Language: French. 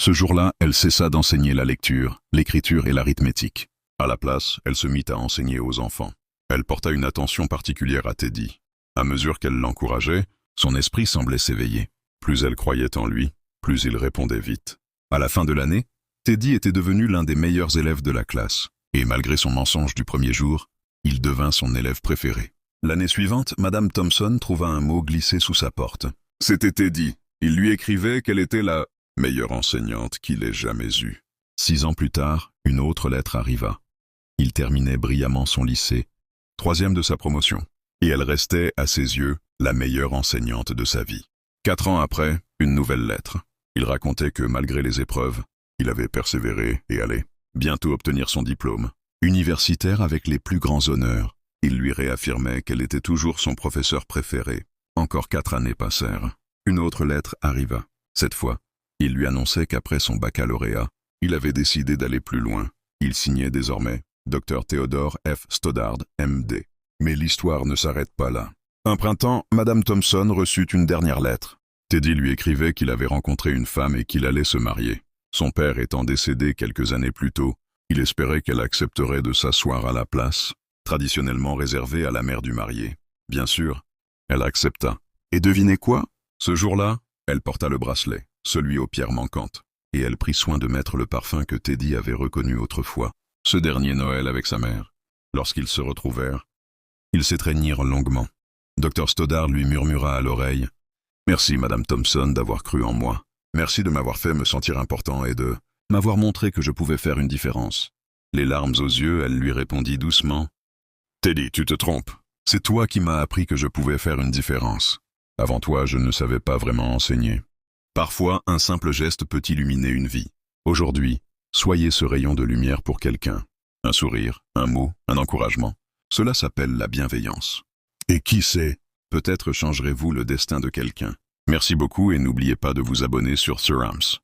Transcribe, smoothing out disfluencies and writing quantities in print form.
Ce jour-là, elle cessa d'enseigner la lecture, l'écriture et l'arithmétique. À la place, elle se mit à enseigner aux enfants. Elle porta une attention particulière à Teddy. À mesure qu'elle l'encourageait, son esprit semblait s'éveiller. Plus elle croyait en lui, plus il répondait vite. À la fin de l'année, Teddy était devenu l'un des meilleurs élèves de la classe. Et malgré son mensonge du premier jour, il devint son élève préféré. L'année suivante, Madame Thompson trouva un mot glissé sous sa porte. C'était Teddy. Il lui écrivait qu'elle était la meilleure enseignante qu'il ait jamais eue. 6 ans plus tard, une autre lettre arriva. Il terminait brillamment son lycée, 3e de sa promotion. Et elle restait, à ses yeux, la meilleure enseignante de sa vie. 4 ans après, une nouvelle lettre. Il racontait que malgré les épreuves, il avait persévéré et allait bientôt obtenir son diplôme. Universitaire avec les plus grands honneurs, il lui réaffirmait qu'elle était toujours son professeur préféré. Encore 4 années passèrent. Une autre lettre arriva. Cette fois, il lui annonçait qu'après son baccalauréat, il avait décidé d'aller plus loin. Il signait désormais Dr Theodore F. Stoddard, M.D. Mais l'histoire ne s'arrête pas là. Un printemps, Madame Thompson reçut une dernière lettre. Teddy lui écrivait qu'il avait rencontré une femme et qu'il allait se marier. Son père étant décédé quelques années plus tôt, il espérait qu'elle accepterait de s'asseoir à la place, traditionnellement réservée à la mère du marié. Bien sûr, elle accepta. Et devinez quoi? Ce jour-là, elle porta le bracelet, celui aux pierres manquantes, et elle prit soin de mettre le parfum que Teddy avait reconnu autrefois, ce dernier Noël avec sa mère. Lorsqu'ils se retrouvèrent, ils s'étreignirent longuement. Dr Stoddard lui murmura à l'oreille « Merci, Madame Thompson, d'avoir cru en moi. Merci de m'avoir fait me sentir important et de m'avoir montré que je pouvais faire une différence. » Les larmes aux yeux, elle lui répondit doucement « Teddy, tu te trompes. C'est toi qui m'as appris que je pouvais faire une différence. Avant toi, je ne savais pas vraiment enseigner. » Parfois, un simple geste peut illuminer une vie. Aujourd'hui, soyez ce rayon de lumière pour quelqu'un. Un sourire, un mot, un encouragement. Cela s'appelle la bienveillance. Et qui sait, peut-être changerez-vous le destin de quelqu'un. Merci beaucoup et n'oubliez pas de vous abonner sur Surams.